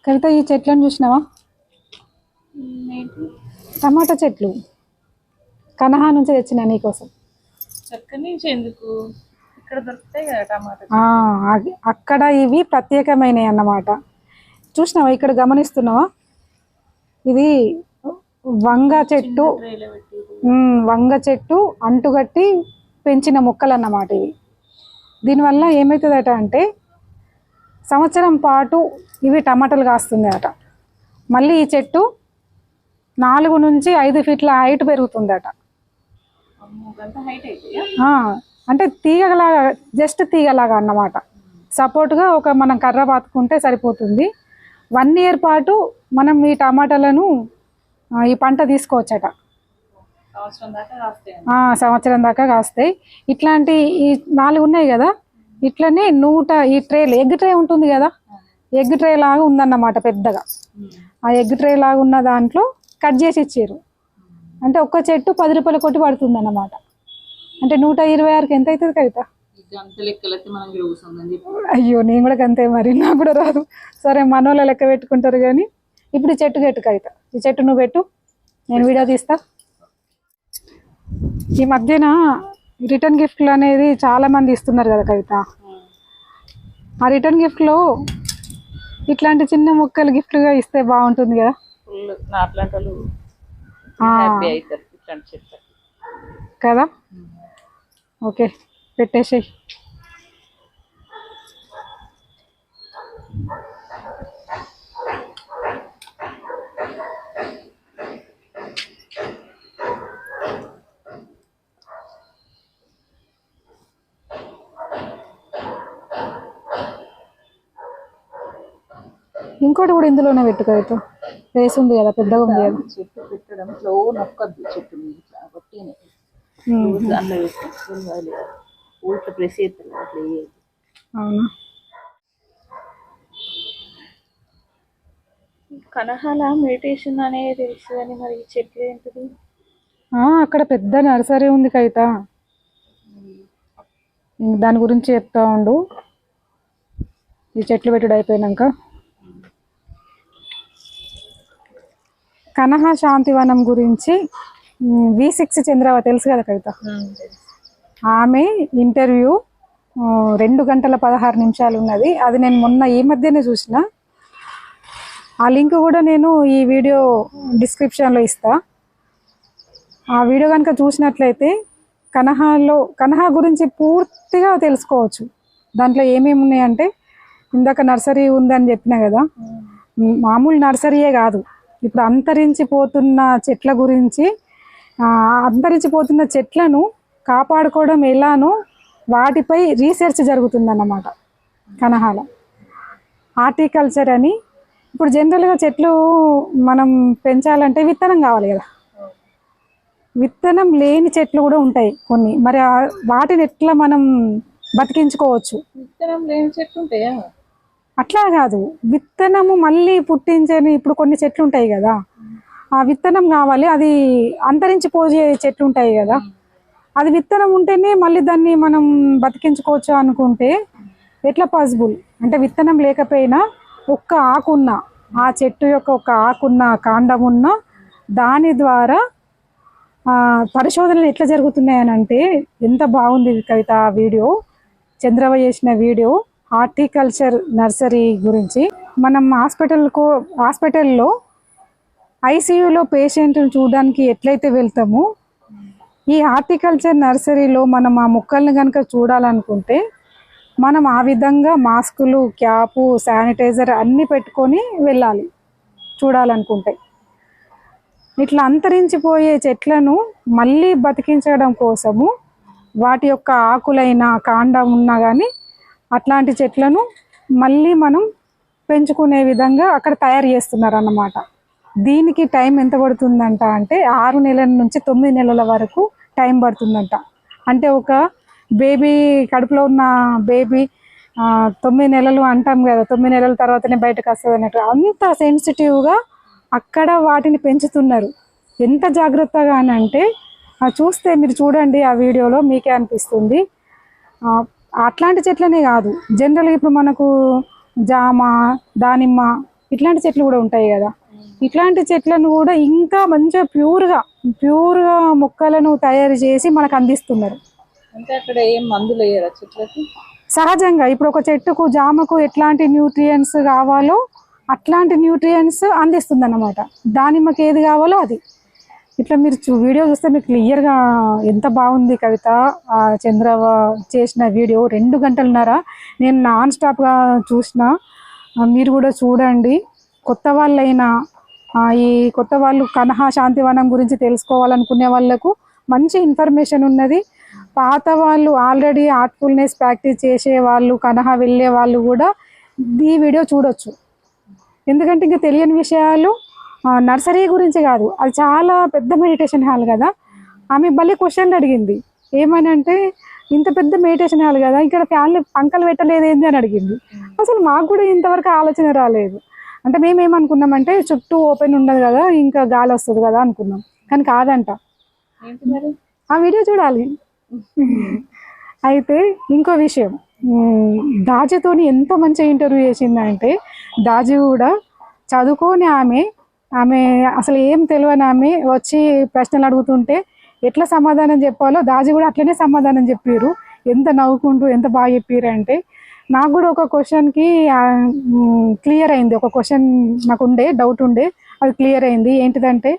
కవిత ఈ చెట్లను చూసినావా? టమాటా చెట్లు కనహా నుంచి తెచ్చిన నీకోసం. చక్కని నుంచి ఎందుకు ఇక్కడ దొరుకుతాయి కదా టమాటా. అక్కడ ఇవి ప్రత్యేకమైనవి అన్నమాట. చూసినావా? ఇక్కడ గమనిస్తున్నావా? ఇది వంగ చెట్టు, వంగ చెట్టు అంటుగట్టి పెంచిన మొక్కలు అన్నమాట ఇవి. దీనివల్ల ఏమవుతుందట అంటే సంవత్సరం పాటు ఇవి టమాటాలు కాస్తుంది అట. మళ్ళీ ఈ చెట్టు 4 నుంచి 5 ఫీట్ల హైట్ పెరుగుతుందట. అంటే తీగలాగా, జస్ట్ తీగలాగా అన్నమాట. సపోర్ట్గా ఒక మనం కర్ర పాతుకుంటే సరిపోతుంది. 1 ఇయర్ పాటు మనం ఈ టమాటాలను ఈ పంట తీసుకోవచ్చట. సంవత్సరం దాకా కాస్తాయి. ఇట్లాంటి ఈ 4 ఉన్నాయి కదా, ఇట్లనే 100 ఈ ట్రేలు, ఎగ్ ట్రే ఉంటుంది కదా, ఎగ్ ట్రే లాగా ఉందన్నమాట పెద్దగా. ఆ ఎగ్ ట్రే లాగా ఉన్న దాంట్లో కట్ చేసి ఇచ్చారు. అంటే ఒక్క చెట్టు 10 రూపాయల కొట్టి పడుతుంది అన్నమాట. అంటే 126కి ఎంత అవుతుంది కవిత? అయ్యో, నేను కూడా అంతే, మరి నాకు కూడా రాదు. సరే, మనోళ్ళ లెక్క పెట్టుకుంటారు కానీ. ఇప్పుడు ఈ చెట్టు పెట్టు కవిత, ఈ చెట్టు నువ్వు పెట్టు, నేను వీడియో తీస్తా. ఈ మధ్యన రిటర్న్ గిఫ్ట్లు అనేది చాలా మంది ఇస్తున్నారు కదా కవిత. ఆ రిటర్న్ గిఫ్ట్లో ఇట్లాంటి చిన్న మొక్కలు గిఫ్ట్గా ఇస్తే బాగుంటుంది కదా. కదా? ఓకే, పెట్టేసేయి. ఇంకోటి కూడా ఇందులోనే పెట్టుకోవచ్చు. ప్లేస్ ఉంది కదా, పెద్దగా ఉంది కదా. చెట్టు పెట్టడం ఇట్లా నొక్కద్దు, చెట్టు ఊట్ల ప్రెస్ చేస్తారు అట్లా. అవునా? కనహాల మెడిటేషన్ అనేది తెలుసు కానీ మరి చెట్లు ఏంటిది? అక్కడ పెద్ద నర్సరీ ఉంది కవిత, దాని గురించి చెప్తా ఉండు ఈ చెట్లు పెట్టుడు అయిపోయినాక. కనహా శాంతివనం గురించి V6 చంద్రావ తెలుసు కదా కవిత. ఆమె ఇంటర్వ్యూ 2 గంటల 16 నిమిషాలు ఉన్నది. అది నేను మొన్న ఈ మధ్యనే చూసిన. ఆ లింక్ కూడా నేను ఈ వీడియో డిస్క్రిప్షన్లో ఇస్తా. ఆ వీడియో కనుక చూసినట్లయితే కనహా గురించి పూర్తిగా తెలుసుకోవచ్చు. దాంట్లో ఏమేమి ఉన్నాయంటే, ఇందాక నర్సరీ ఉందని చెప్పినా కదా, మామూలు నర్సరీయే కాదు, ఇప్పుడు అంతరించిపోతున్న చెట్ల గురించి, అంతరించిపోతున్న చెట్లను కాపాడుకోవడం ఎలానో వాటిపై రీసెర్చ్ జరుగుతుందన్నమాట కనహాల. హార్టికల్చర్ అని. ఇప్పుడు జనరల్గా చెట్లు మనం పెంచాలంటే విత్తనం కావాలి కదా, విత్తనం లేని చెట్లు కూడా ఉంటాయి కొన్ని. మరి వాటిని ఎట్లా మనం బతికించుకోవచ్చు? విత్తనం లేని చెట్లు ఉంటాయా? అట్లా కాదు, విత్తనము మళ్ళీ పుట్టించని ఇప్పుడు కొన్ని చెట్లు ఉంటాయి కదా, ఆ విత్తనం కావాలి. అది అంతరించిపోయే చెట్లు ఉంటాయి కదా, అది విత్తనం ఉంటేనే మళ్ళీ దాన్ని మనం బతికించుకోవచ్చు అనుకుంటే ఎట్లా పాసిబుల్? అంటే విత్తనం లేకపోయినా ఒక్క ఆకున్న, ఆ చెట్టు యొక్క ఒక ఆకున్న, కాండం ఉన్న దాని ద్వారా పరిశోధనలు ఎట్లా జరుగుతున్నాయని అంటే ఎంత బాగుంది కవిత ఆ వీడియో, చంద్రవ చేసిన వీడియో. హార్టికల్చర్ నర్సరీ గురించి మనం హాస్పిటల్లో ఐసీయూలో పేషెంట్ని చూడడానికి ఎట్లయితే వెళ్తామో, ఈ హార్టికల్చర్ నర్సరీలో మనం ఆ మొక్కల్ని కనుక చూడాలనుకుంటే మనం ఆ విధంగా మాస్కులు, క్యాపు, శానిటైజర్ అన్నీ పెట్టుకొని వెళ్ళాలి చూడాలనుకుంటే. ఇట్లా అంతరించిపోయే చెట్లను మళ్ళీ బతికించడం కోసము వాటి యొక్క ఆకులైనా, కాండం ఉన్నా కానీ అట్లాంటి చెట్లను మళ్ళీ మనం పెంచుకునే విధంగా అక్కడ తయారు చేస్తున్నారు అన్నమాట. దీనికి టైం ఎంత పడుతుందంట అంటే 6 నెలల నుంచి 9 నెలల వరకు టైం పడుతుందంట. అంటే ఒక బేబీ, కడుపులో ఉన్న బేబీ 9 నెలలు అంటాం కదా, 9 నెలల తర్వాతనే బయటకు వస్తుంది అన్నట్టు. అంత సెన్సిటివ్గా అక్కడ వాటిని పెంచుతున్నారు. ఎంత జాగ్రత్తగా అని అంటే చూస్తే మీరు చూడండి ఆ వీడియోలో, మీకే అనిపిస్తుంది. అట్లాంటి చెట్లనే కాదు, జనరల్గా ఇప్పుడు మనకు జామ, దానిమ్మ ఇట్లాంటి చెట్లు కూడా ఉంటాయి కదా. ఇట్లాంటి చెట్లను కూడా ఇంకా మంచిగా ప్యూర్గా మొక్కలను తయారు చేసి మనకు అందిస్తున్నారు. అంటే అక్కడ ఏం మందులు వేయరా చెట్లకి? సహజంగా ఇప్పుడు ఒక చెట్టుకు జామకు ఎట్లాంటి న్యూట్రియంట్స్ కావాలో అట్లాంటి న్యూట్రియంట్స్ అందిస్తుంది అన్నమాట. దానిమ్మకి ఏది కావాలో అది. ఇట్లా మీరు వీడియో చూస్తే మీకు క్లియర్గా ఎంత బాగుంది కవిత. చంద్రవ చేసిన వీడియో 2 గంటలన్నర నేను నాన్ స్టాప్గా చూసిన. మీరు కూడా చూడండి. కొత్త వాళ్ళైనా కొత్త వాళ్ళు కనహా శాంతివనం గురించి తెలుసుకోవాలనుకునే వాళ్ళకు మంచి ఇన్ఫర్మేషన్ ఉన్నది. పాత వాళ్ళు ఆల్రెడీ ఆర్ట్ఫుల్నెస్ ప్రాక్టీస్ చేసే వాళ్ళు, కనహా వెళ్ళే వాళ్ళు కూడా ఈ వీడియో చూడొచ్చు. ఎందుకంటే ఇంకా తెలియని విషయాలు నర్సరీ గురించి కాదు, అది చాలా పెద్ద మెడిటేషన్ హాల్ కదా. ఆమె భలే క్వశ్చన్లు అడిగింది. ఏమని అంటే, ఇంత పెద్ద మెడిటేషన్ హాల్ కదా, ఇక్కడ ఫ్యాన్లు పంకలు పెట్టలేదు ఏంది అని అడిగింది. అసలు మాకు కూడా ఇంతవరకు ఆలోచన రాలేదు. అంటే మేమేమనుకున్నామంటే చుట్టూ ఓపెన్ ఉండదు కదా, ఇంకా గాలి వస్తుంది కదా అనుకున్నాం. కానీ కాదంట. ఆ వీడియో చూడాలి. అయితే ఇంకో విషయం, దాజితోని ఎంత మంచిగా ఇంటర్వ్యూ చేసిందంటే, దాజి కూడా చదువుకొని ఆమె అసలు ఏం తెలియని ఆమె వచ్చి ప్రశ్నలు అడుగుతుంటే ఎట్లా సమాధానం చెప్పాలో దాజి కూడా అట్లనే సమాధానం చెప్పారు. ఎంత నవ్వుకుంటూ ఎంత బాగా చెప్పారు అంటే, నాకు కూడా ఒక క్వశ్చన్కి క్లియర్ అయింది. ఒక క్వశ్చన్ నాకు డౌట్ ఉండే, అది క్లియర్ అయింది. ఏంటిదంటే,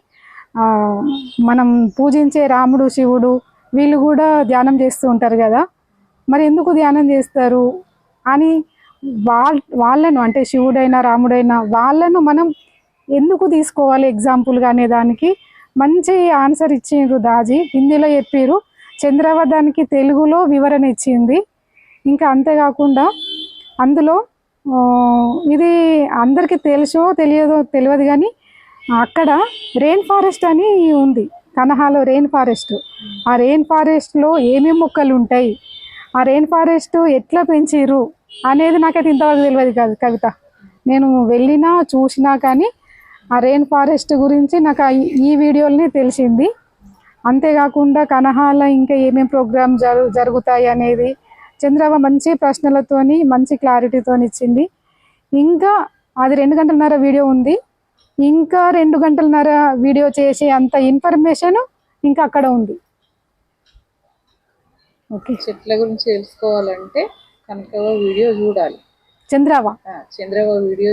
మనం పూజించే రాముడు శివుడు వీళ్ళు కూడా ధ్యానం చేస్తూ ఉంటారు కదా, మరి ఎందుకు ధ్యానం చేస్తారు అని వాళ్ళను, అంటే శివుడైనా రాముడైనా వాళ్ళను మనం ఎందుకు తీసుకోవాలి ఎగ్జాంపుల్గా అనే దానికి మంచి ఆన్సర్ ఇచ్చిండ్రు దాజీ. హిందీలో చెప్పారు, చంద్రవ దానికి తెలుగులో వివరణ ఇచ్చింది. ఇంకా అంతేకాకుండా అందులో ఇది అందరికీ తెలుసో తెలియదు కానీ అక్కడ రెయిన్ ఫారెస్ట్ అని ఉంది, కనహాలో రెయిన్ ఫారెస్ట్. ఆ రెయిన్ ఫారెస్ట్లో ఏమేమి మొక్కలు ఉంటాయి, ఆ రెయిన్ ఫారెస్ట్ ఎట్లా పెంచిర్రు అనేది నాకైతే ఇంతవరకు తెలియదు కాదు కవిత. నేను వెళ్ళినా చూసినా కానీ ఆ రెయిన్ ఫారెస్ట్ గురించి నాకు ఈ వీడియోలోనే తెలిసింది. అంతేకాకుండా కనహాలో ఇంకా ఏమేమి ప్రోగ్రామ్ జరుగుతాయి అనేది చంద్రవ మంచి ప్రశ్నలతోని మంచి క్లారిటీతోని ఇచ్చింది. ఇంకా అది 2 గంటలన్నర వీడియో ఉంది. ఇంకా 2 గంటలన్నర వీడియో చేసే అంత ఇన్ఫర్మేషన్ ఇంకా అక్కడ ఉంది. ఓకే, చెట్ల గురించి తెలుసుకోవాలంటే కనుక వీడియో చూడాలి. చంద్రవ వీడియో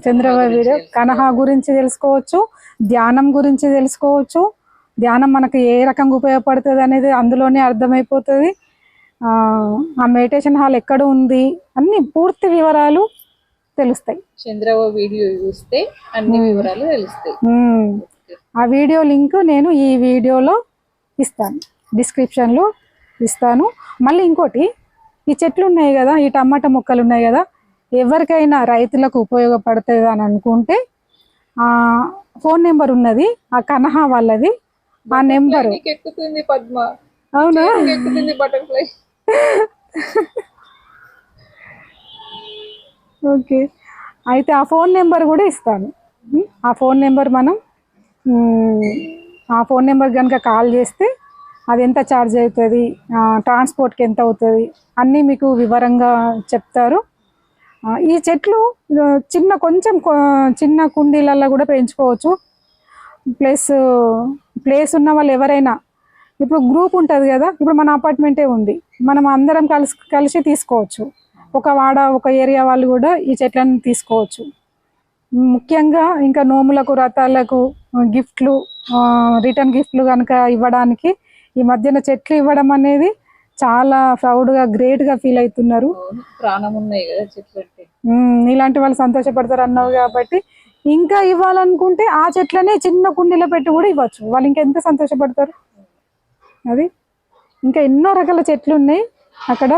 చంద్రవ వీడియో కనహా గురించి తెలుసుకోవచ్చు, ధ్యానం గురించి తెలుసుకోవచ్చు. ధ్యానం మనకు ఏ రకంగా ఉపయోగపడుతుంది అనేది అందులోనే అర్థమైపోతుంది. ఆ మెడిటేషన్ హాల్ ఎక్కడ ఉంది అన్ని పూర్తి వివరాలు తెలుస్తాయి. చంద్రవ వీడియో చూస్తే అన్ని వివరాలు తెలుస్తాయి. ఆ వీడియో లింక్ నేను ఈ వీడియోలో ఇస్తాను, డిస్క్రిప్షన్లో ఇస్తాను. మళ్ళీ ఇంకోటి, ఈ చెట్లు ఉన్నాయి కదా, ఈ టమాటా మొక్కలు ఉన్నాయి కదా, ఎవరికైనా రైతులకు ఉపయోగపడుతుంది అని అనుకుంటే ఫోన్ నెంబర్ ఉన్నది ఆ కనహా వాళ్ళది. ఆ నెంబరు ఎక్కుతుంది పద్మ. అవునా? ఎక్కుతుంది బటర్ఫ్లై. ఓకే, అయితే ఆ ఫోన్ నెంబర్ కూడా ఇస్తాను. ఆ ఫోన్ నెంబర్ ఆ ఫోన్ నెంబర్ కనుక కాల్ చేస్తే అది ఎంత ఛార్జ్ అవుతుంది, ట్రాన్స్పోర్ట్కి ఎంత అవుతుంది అన్నీ మీకు వివరంగా చెప్తారు. ఈ చెట్లు కొంచెం చిన్న కుండీలలో కూడా పెంచుకోవచ్చు. ప్లేస్ ఉన్న వాళ్ళు ఎవరైనా, ఇప్పుడు గ్రూప్ ఉంటుంది కదా, ఇప్పుడు మన అపార్ట్మెంటే ఉంది, మనం అందరం కలిసి తీసుకోవచ్చు. ఒక ఏరియా వాళ్ళు కూడా ఈ చెట్లను తీసుకోవచ్చు. ముఖ్యంగా ఇంకా నోములకు వ్రతాలకు గిఫ్ట్లు, రిటర్న్ గిఫ్ట్లు కనుక ఇవ్వడానికి ఈ మధ్యన చెట్లు ఇవ్వడం అనేది చాలా ప్రౌడ్గా గ్రేట్గా ఫీల్ అవుతున్నారు. ప్రాణం ఉన్నాయి కదా చెట్లు అంటే. ఇలాంటి వాళ్ళు సంతోషపడతారు అన్నావు కాబట్టి ఇంకా ఇవ్వాలనుకుంటే ఆ చెట్లనే చిన్న కుండీలో పెట్టి కూడా ఇవ్వచ్చు. వాళ్ళు ఇంకెంత సంతోషపడతారు. అది ఇంకా ఎన్నో రకాల చెట్లు ఉన్నాయి అక్కడ,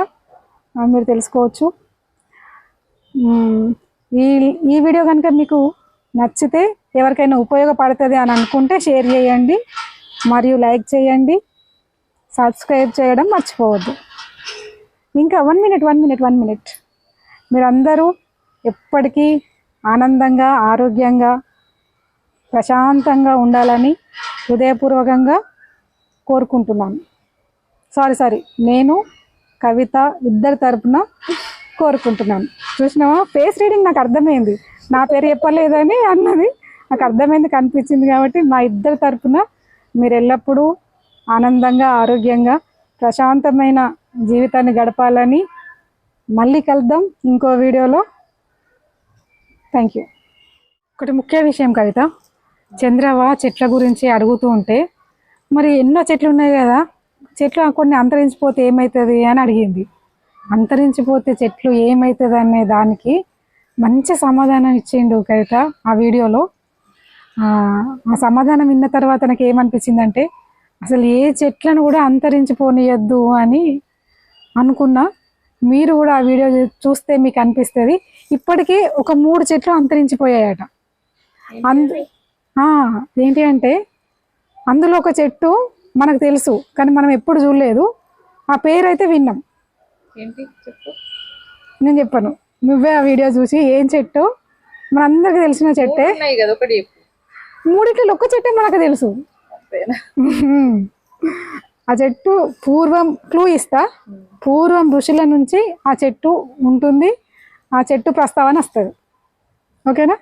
మీరు తెలుసుకోవచ్చు. ఈ వీడియో కనుక మీకు నచ్చితే, ఎవరికైనా ఉపయోగపడుతుంది అని అనుకుంటే షేర్ చేయండి, మరియు లైక్ చేయండి, సబ్స్క్రైబ్ చేయడం మర్చిపోవద్దు. ఇంకా 1 మినిట్ మీరందరూ ఎప్పటికీ ఆనందంగా, ఆరోగ్యంగా, ప్రశాంతంగా ఉండాలని హృదయపూర్వకంగా కోరుకుంటున్నాను. సారీ నేను కవిత ఇద్దరి తరపున కోరుకుంటున్నాను. చూసినావా, ఫేస్ రీడింగ్ నాకు అర్థమైంది. నా పేరు చెప్పలేదని అన్నది. నాకు అర్థమైంది, కనిపించింది. కాబట్టి మా ఇద్దరి తరపున మీరు ఎల్లప్పుడూ ఆనందంగా, ఆరోగ్యంగా, ప్రశాంతమైన జీవితాన్ని గడపాలని మళ్ళీ కలుద్దాం ఇంకో వీడియోలో. Thank you. ఒకటి ముఖ్య విషయం కవిత, చంద్రవ చెట్ల గురించి అడుగుతూ ఉంటే మరి ఎన్నో చెట్లు ఉన్నాయి కదా, చెట్లు కొన్ని అంతరించిపోతే ఏమవుతుంది అని అడిగింది. అంతరించిపోతే చెట్లు ఏమవుతుంది అనే దానికి మంచి సమాధానం ఇచ్చిండు కవిత ఆ వీడియోలో. ఆ సమాధానం విన్న తర్వాత నాకు ఏమనిపించిందంటే అసలు ఏ చెట్లను కూడా అంతరించిపోనియద్దు అని అనుకున్నా. మీరు కూడా ఆ వీడియో చూస్తే మీకు అనిపిస్తుంది. ఇప్పటికీ ఒక 3 చెట్లు అంతరించిపోయాయట. ఏంటి అంటే అందులో ఒక చెట్టు మనకు తెలుసు కానీ మనం ఎప్పుడు చూడలేదు. ఆ పేరు అయితే విన్నాం. ఏంటి చెప్పు. నేను చెప్పను, నువ్వే ఆ వీడియో చూసి ఏం చెట్టు. మనందరికి తెలిసిన చెట్టే. ఉన్నాయి కదా, ఒకటి చెప్పు. 3 ఒక్క చెట్టే మనకు తెలుసు. ఆ చెట్టు పూర్వం, క్లూ ఇస్తా, పూర్వం ఋషుల నుంచి ఆ చెట్టు ఉంటుంది. ఆ చెట్టు ప్రస్తావన వస్తుంది. ఓకేనా?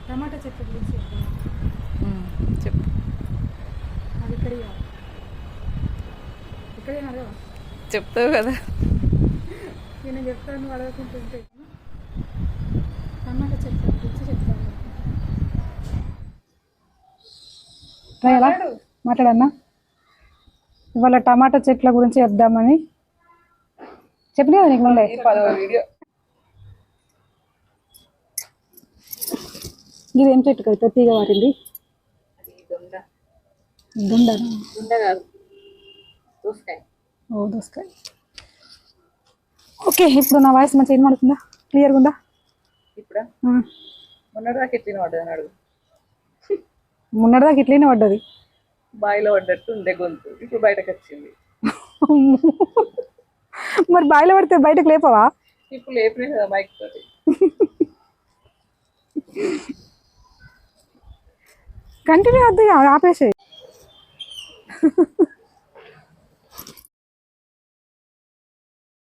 టమాటా చెట్టు గురించి చెప్పు. అది ఇక్కడే చెప్తావు కదా. నేను చెప్తాను అడగకుంటుంటే. టమాటా చెట్ల గురించి చెప్తాను. మాట్లాడన్నా. ఇవాళ టమాటా చెట్ల గురించి చెప్దామని చెప్పినా నీకు ముందే. ఇది ఏం చెట్టు కదా, తీగ వారింది. ఓ దోసకాయ. ఓకే, ఇప్పుడు నా వాయిస్ మంచిగా ఏమడుతుందా, క్లియర్గా ఉందా? ఇప్పుడు మొన్నటిదాకా ఎట్లనే పడ్డదని అడుగు. మొన్నటిదాకా ఇట్లనే పడ్డది, బాయిలో పడ్డట్టు ఉండే గొంతు, ఇప్పుడు బయటకు వచ్చింది. మరి బాయిలో పడితే బయటకు లేపవా? ఇప్పుడు లేపినాయి కదా మైక్ తోటి. కంటిన్యూ వద్దు, ఆపేసే.